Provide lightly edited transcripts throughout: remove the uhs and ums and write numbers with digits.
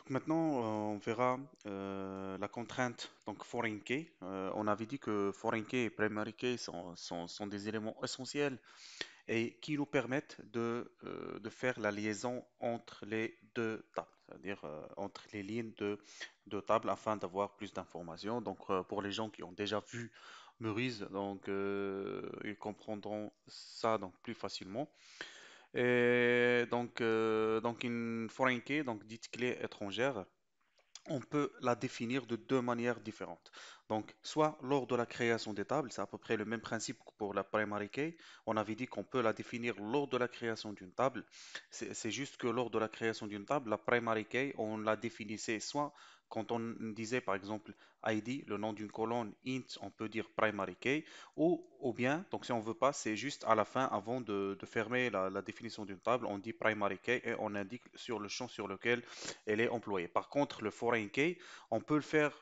Donc maintenant, on verra la contrainte donc foreign key. On avait dit que foreign key et primary key sont des éléments essentiels et qui nous permettent de faire la liaison entre les deux tables, c'est-à-dire entre les lignes de tables afin d'avoir plus d'informations. Donc pour les gens qui ont déjà vu Meurize, donc ils comprendront ça donc plus facilement. Et donc une foreign key, donc dite clé étrangère, on peut la définir de deux manières différentes. Donc, soit lors de la création des tables, c'est à peu près le même principe que pour la primary key. On avait dit qu'on peut la définir lors de la création d'une table. C'est juste que lors de la création d'une table, la primary key, on la définissait soit quand on disait par exemple ID, le nom d'une colonne, int, on peut dire primary key, ou bien, donc si on veut pas, c'est juste à la fin, avant de fermer la définition d'une table, on dit primary key et on indique sur le champ sur lequel elle est employée. Par contre, le foreign key, on peut le faire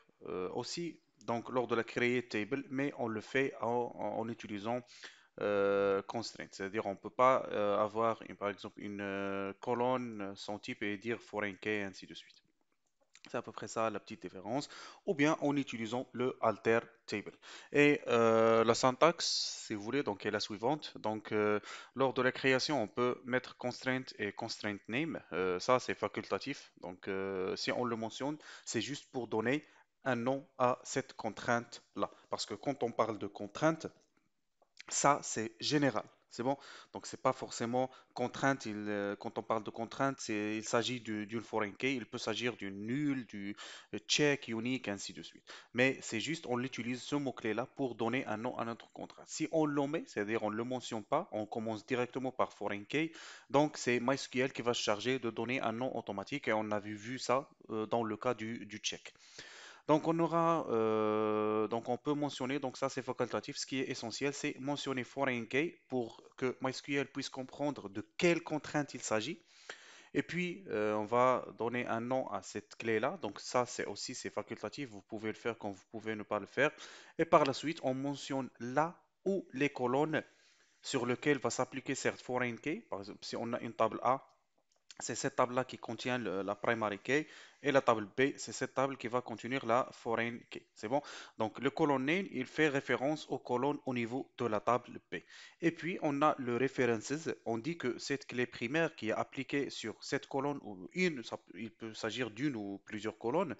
aussi donc lors de la create table, mais on le fait en utilisant constraint. C'est-à-dire on ne peut pas avoir par exemple une colonne sans type et dire foreign key et ainsi de suite. C'est à peu près ça la petite différence. Ou bien en utilisant le alter table. Et la syntaxe, si vous voulez, donc est la suivante. Donc lors de la création, on peut mettre constraint et constraint name. Ça, c'est facultatif. Donc si on le mentionne, c'est juste pour donner un nom à cette contrainte-là. Parce que quand on parle de contrainte, ça, c'est général. C'est bon? Donc, c'est pas forcément contrainte. Quand on parle de contrainte, il s'agit d'une foreign key. Il peut s'agir d'une nulle, du check, unique, ainsi de suite. Mais c'est juste, on utilise ce mot-clé-là pour donner un nom à notre contrainte. Si on l'omet, c'est-à-dire on ne le mentionne pas, on commence directement par foreign key. Donc, c'est MySQL qui va se charger de donner un nom automatique. Et on avait vu ça dans le cas du check. Donc on aura, donc on peut mentionner, donc ça c'est facultatif, ce qui est essentiel, c'est mentionner foreign key pour que MySQL puisse comprendre de quelle contrainte il s'agit. Et puis on va donner un nom à cette clé-là. Donc ça c'est facultatif, vous pouvez le faire quand vous pouvez ne pas le faire. Et par la suite, on mentionne là où les colonnes sur lesquelles va s'appliquer cette foreign key. Par exemple, si on a une table A, c'est cette table-là qui contient la primary key et la table B, c'est cette table qui va contenir la foreign key. C'est bon? Donc le colonne name, il fait référence aux colonnes au niveau de la table B. Et puis on a le references. On dit que cette clé primaire qui est appliquée sur cette colonne ou il peut s'agir d'une ou plusieurs colonnes,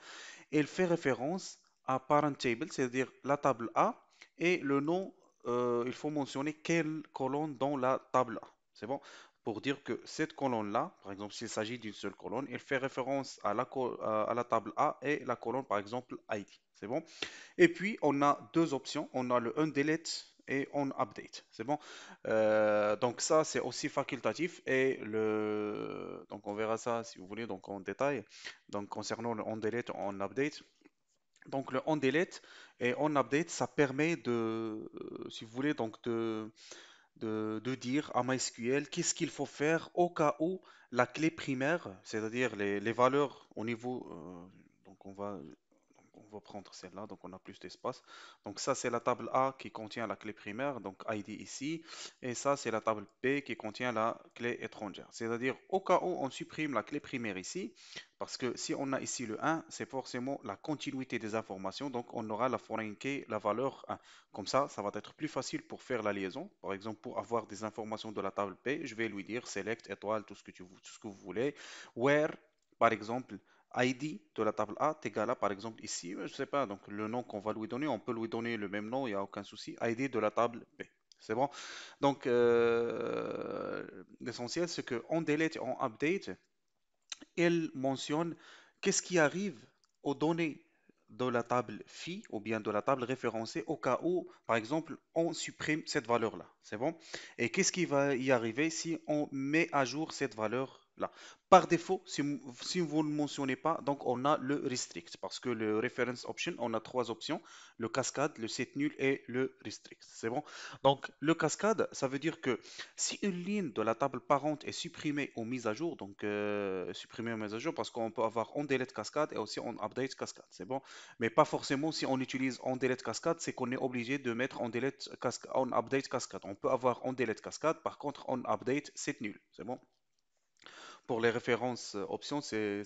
elle fait référence à parent table, c'est-à-dire la table A et le nom, il faut mentionner quelle colonne dans la table A. C'est bon? Pour dire que cette colonne-là, par exemple, s'il s'agit d'une seule colonne, elle fait référence à la table A et la colonne, par exemple, ID. C'est bon? Et puis, on a deux options. On a le undelete et on update. C'est bon? Donc ça, c'est aussi facultatif et donc on verra ça si vous voulez donc en détail. Donc concernant le onDelete, on update. Donc le onDelete et on update, ça permet si vous voulez, donc de dire à MySQL qu'est-ce qu'il faut faire au cas où la clé primaire, c'est-à-dire les valeurs au niveau, donc on va prendre celle-là, donc on a plus d'espace. Donc ça, c'est la table A qui contient la clé primaire, donc ID ici. Et ça, c'est la table B qui contient la clé étrangère. C'est-à-dire, au cas où on supprime la clé primaire ici, parce que si on a ici le 1, c'est forcément la continuité des informations. Donc on aura la foreign key, la valeur 1. Comme ça va être plus facile pour faire la liaison. Par exemple, pour avoir des informations de la table B, je vais lui dire select, étoile, tout ce que vous voulez. Where, par exemple, ID de la table A est égal à, par exemple, ici, je ne sais pas, donc le nom qu'on va lui donner, on peut lui donner le même nom, il n'y a aucun souci. ID de la table B. C'est bon? Donc, l'essentiel, c'est qu'en delete et en update, elle mentionne qu'est-ce qui arrive aux données de la table phi ou bien de la table référencée au cas où, par exemple, on supprime cette valeur-là. C'est bon? Et qu'est-ce qui va y arriver si on met à jour cette valeur-là? Par défaut, si vous ne mentionnez pas, donc on a le restrict parce que le reference option, on a trois options, le cascade, le set nul et le restrict. C'est bon? Donc le cascade, ça veut dire que si une ligne de la table parente est supprimée ou mise à jour, donc supprimée ou mise à jour, parce qu'on peut avoir on delete cascade et aussi on update cascade, c'est bon. Mais pas forcément si on utilise on delete cascade, c'est qu'on est obligé de mettre on update cascade. On peut avoir on delete cascade, par contre on update c'est nul, c'est bon. Pour les références options, c'est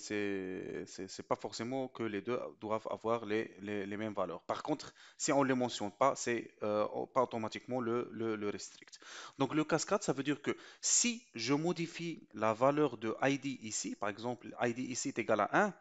pas forcément que les deux doivent avoir les mêmes valeurs. Par contre, si on ne les mentionne pas, c'est pas automatiquement le restrict. Donc le cascade, ça veut dire que si je modifie la valeur de ID ici, par exemple, ID ici est égal à 1,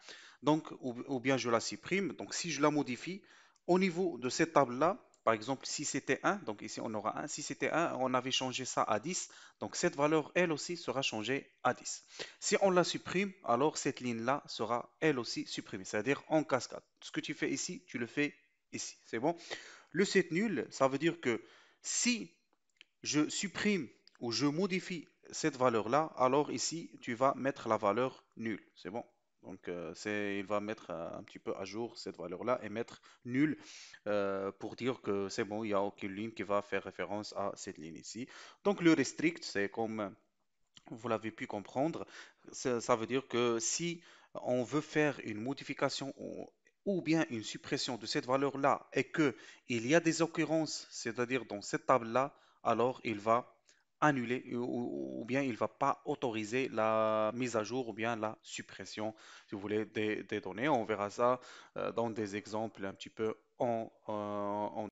donc, ou bien je la supprime, donc si je la modifie, au niveau de cette table-là, par exemple, si c'était 1, donc ici on aura 1, si c'était 1, on avait changé ça à 10, donc cette valeur, elle aussi, sera changée à 10. Si on la supprime, alors cette ligne-là sera elle aussi supprimée, c'est-à-dire en cascade. Ce que tu fais ici, tu le fais ici. C'est bon? Le set nul, ça veut dire que si je supprime ou je modifie cette valeur-là, alors ici, tu vas mettre la valeur nulle. C'est bon? Donc, il va mettre un petit peu à jour cette valeur-là et mettre nul pour dire que c'est bon, il n'y a aucune ligne qui va faire référence à cette ligne ici. Donc, le restrict, c'est comme vous l'avez pu comprendre, ça veut dire que si on veut faire une modification ou bien une suppression de cette valeur-là et que il y a des occurrences, c'est-à-dire dans cette table-là, alors il va annuler ou bien il ne va pas autoriser la mise à jour ou bien la suppression, si vous voulez, des données. On verra ça dans des exemples un petit peu en